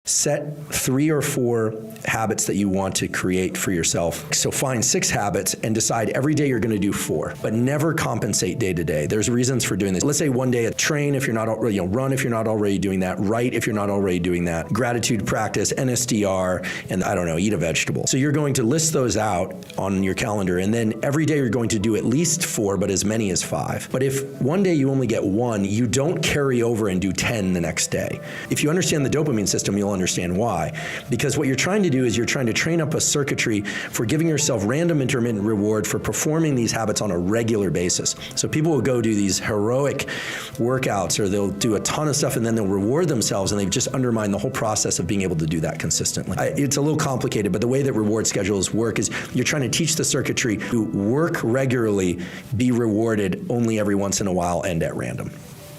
set 3 or 4 habits that you want to create for yourself. So find 6 habits and decide every day you're going to do 4, but never compensate day to day. There's reasons for doing this. Let's say one day train if you're not already, run if you're not already doing that, write if you're not already doing that, gratitude practice, NSDR, and I don't know, eat a vegetable. So you're going to list those out on your calendar, and then every day you're going to do at least 4, but as many as 5. But if one day you only get 1, you don't carry over and do 10 the next day. If you understand the dopamine system, you'll understand why. Because what you're trying to do is you're trying to train up a circuitry for giving yourself random intermittent reward for performing these habits on a regular basis. So people will go do these heroic workouts, or they'll do a ton of stuff and then they'll reward themselves, and they've just undermined the whole process of being able to do that consistently. It's a little complicated, but the way that reward schedules work is you're trying to teach the circuitry to work regularly, be rewarded only every once in a while and at random.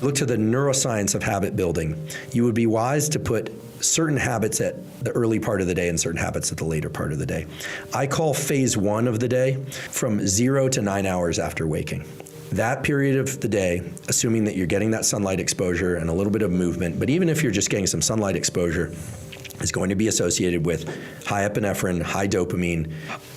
Look to the neuroscience of habit building. You would be wise to put certain habits at the early part of the day and certain habits at the later part of the day. I call phase 1 of the day from 0 to 9 hours after waking. That period of the day, assuming that you're getting that sunlight exposure and a little bit of movement, but even if you're just getting some sunlight exposure, is going to be associated with high epinephrine, high dopamine,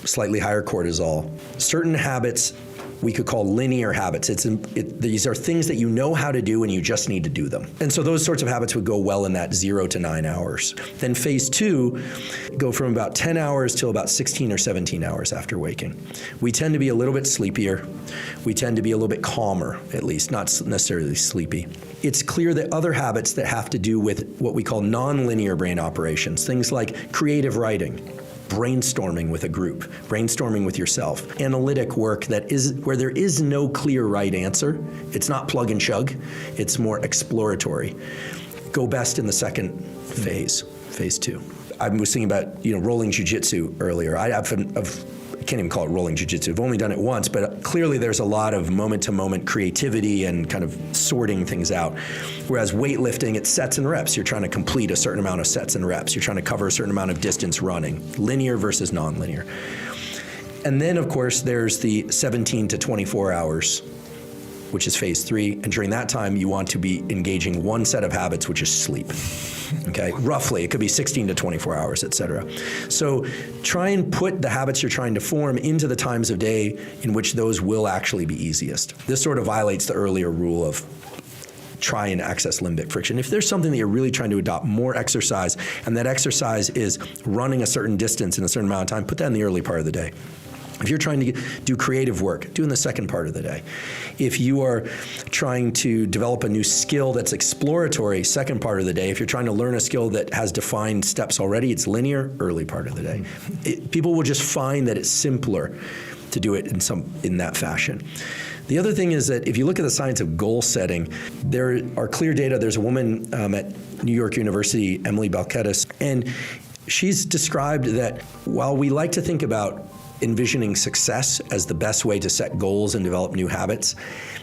slightly higher cortisol. Certain habits we could call linear habits. These are things that you know how to do and you just need to do them. And so those sorts of habits would go well in that 0 to 9 hours. Then phase 2, go from about 10 hours till about 16 or 17 hours after waking. We tend to be a little bit sleepier. We tend to be a little bit calmer, at least, not necessarily sleepy. It's clear that other habits that have to do with what we call nonlinear brain operations, things like creative writing, brainstorming with a group, brainstorming with yourself, analytic work that is where there is no clear right answer. It's not plug and chug, it's more exploratory. Go best in the second phase, phase 2. I was thinking about rolling jiu-jitsu earlier. I can't even call it rolling jiu-jitsu. I've only done it once, but clearly there's a lot of moment-to-moment creativity and kind of sorting things out. Whereas weightlifting, it's sets and reps. You're trying to complete a certain amount of sets and reps. You're trying to cover a certain amount of distance running, linear versus nonlinear. And then, of course, there's the 17 to 24 hours, which is phase 3. And during that time, you want to be engaging one set of habits, which is sleep. Okay, roughly, it could be 16 to 24 hours, et cetera. So try and put the habits you're trying to form into the times of day in which those will actually be easiest. This sort of violates the earlier rule of try and access limbic friction. If there's something that you're really trying to adopt, more exercise, and that exercise is running a certain distance in a certain amount of time, put that in the early part of the day. If you're trying to do creative work, do in the second part of the day. If you are trying to develop a new skill that's exploratory, second part of the day. If you're trying to learn a skill that has defined steps already, it's linear, early part of the day. People will just find that it's simpler to do it in that fashion. The other thing is that if you look at the science of goal setting, there are clear data. There's a woman at New York University, Emily Balketis, and she's described that while we like to think about envisioning success as the best way to set goals and develop new habits,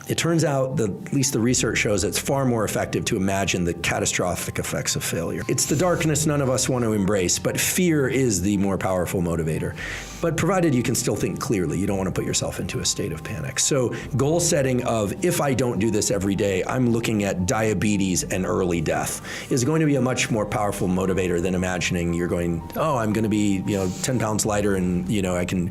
it turns out that at least the research shows it's far more effective to imagine the catastrophic effects of failure. It's the darkness none of us want to embrace, but fear is the more powerful motivator. But provided you can still think clearly, you don't want to put yourself into a state of panic. So goal setting of, if I don't do this every day, I'm looking at diabetes and early death, is going to be a much more powerful motivator than imagining you're going, I'm going to be 10 pounds lighter and I can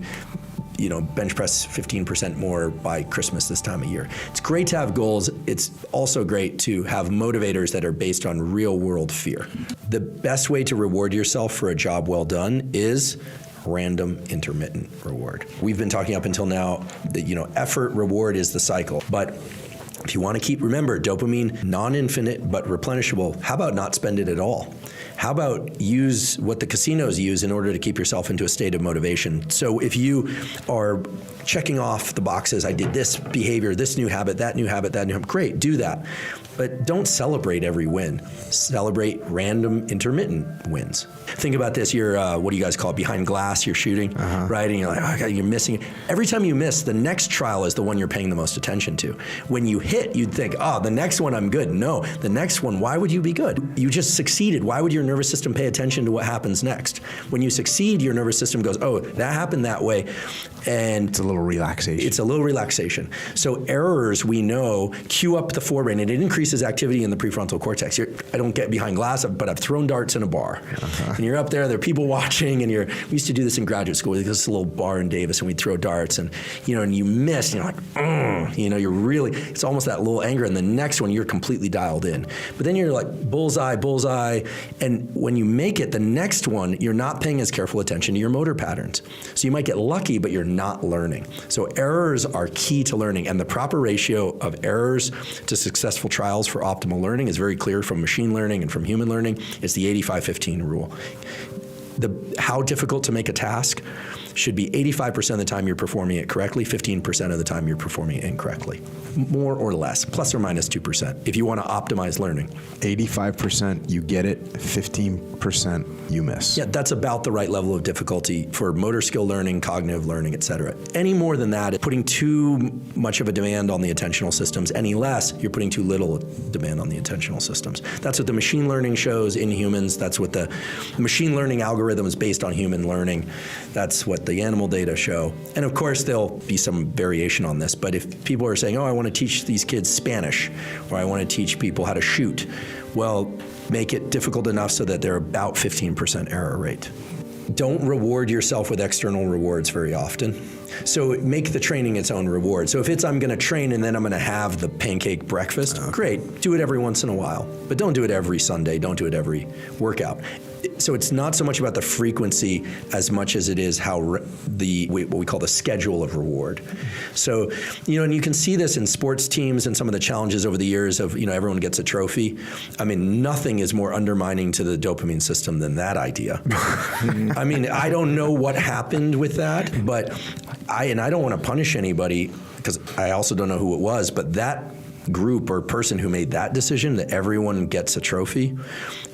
bench press 15% more by Christmas this time of year. It's great to have goals. It's also great to have motivators that are based on real world fear. The best way to reward yourself for a job well done is random intermittent reward. We've been talking up until now that effort reward is the cycle, but if you want to remember, dopamine, non-infinite but replenishable, how about not spend it at all? How about use what the casinos use in order to keep yourself into a state of motivation? So if you are checking off the boxes, I did this behavior, this new habit, that new habit, great, do that. But don't celebrate every win. Celebrate random intermittent wins. Think about this, you're, what do you guys call it, behind glass, you're shooting, right? And you're like, you're missing. Every time you miss, the next trial is the one you're paying the most attention to. When you hit, you'd think, the next one I'm good. No, the next one, why would you be good? You just succeeded. Why would your nervous system pay attention to what happens next. When you succeed, your nervous system goes, oh, that happened that way. And it's a little relaxation. It's a little relaxation. So errors, we know, cue up the forebrain, and it increases activity in the prefrontal cortex. I don't get behind glass, but I've thrown darts in a bar. And you're up there are people watching, and we used to do this in graduate school. There's this little bar in Davis, and we'd throw darts, and and you miss, and you're like, you're really, it's almost that little anger, and the next one, you're completely dialed in. But then you're like, bullseye, and when you make it, the next one, you're not paying as careful attention to your motor patterns. So you might get lucky, but you're not learning. So errors are key to learning, and the proper ratio of errors to successful trials for optimal learning is very clear from machine learning and from human learning. It's the 85-15 rule. How difficult to make a task should be 85% of the time you're performing it correctly, 15% of the time you're performing it incorrectly. More or less, plus or minus 2%, if you want to optimize learning. 85% you get it, 15% you miss. Yeah, that's about the right level of difficulty for motor skill learning, cognitive learning, et cetera. Any more than that, putting too much of a demand on the attentional systems. Any less, you're putting too little demand on the attentional systems. That's what the machine learning shows in humans. That's what the machine learning algorithms based on human learning. That's what the animal data show. And of course, there'll be some variation on this, but if people are saying, oh, I want to teach these kids Spanish, or I want to teach people how to shoot, well, make it difficult enough so that they're about 15% error rate. Don't reward yourself with external rewards very often. So make the training its own reward. So if it's, I'm going to train and then I'm going to have the pancake breakfast, great, do it every once in a while. But don't do it every Sunday, don't do it every workout. So it's not so much about the frequency as much as it is how what we call the schedule of reward. So, and you can see this in sports teams and some of the challenges over the years of, everyone gets a trophy. I mean, nothing is more undermining to the dopamine system than that idea. I mean, I don't know what happened with that, but I don't want to punish anybody because I also don't know who it was, but that group or person who made that decision that everyone gets a trophy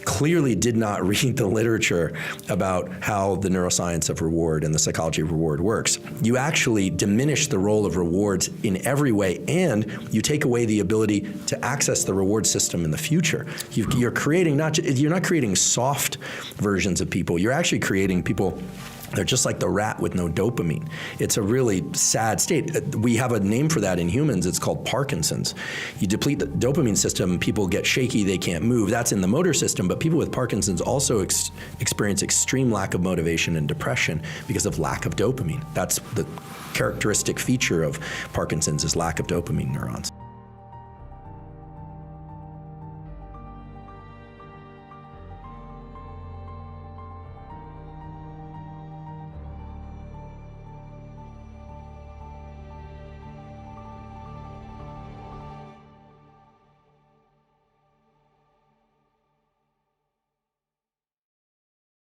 clearly did not read the literature about how the neuroscience of reward and the psychology of reward works. You actually diminish the role of rewards in every way, and you take away the ability to access the reward system in the future. You're creating you're not creating soft versions of people. You're actually creating people. They're just like the rat with no dopamine. It's a really sad state. We have a name for that in humans. It's called Parkinson's. You deplete the dopamine system, people get shaky, they can't move. That's in the motor system, but people with Parkinson's also experience extreme lack of motivation and depression because of lack of dopamine. That's the characteristic feature of Parkinson's is lack of dopamine neurons.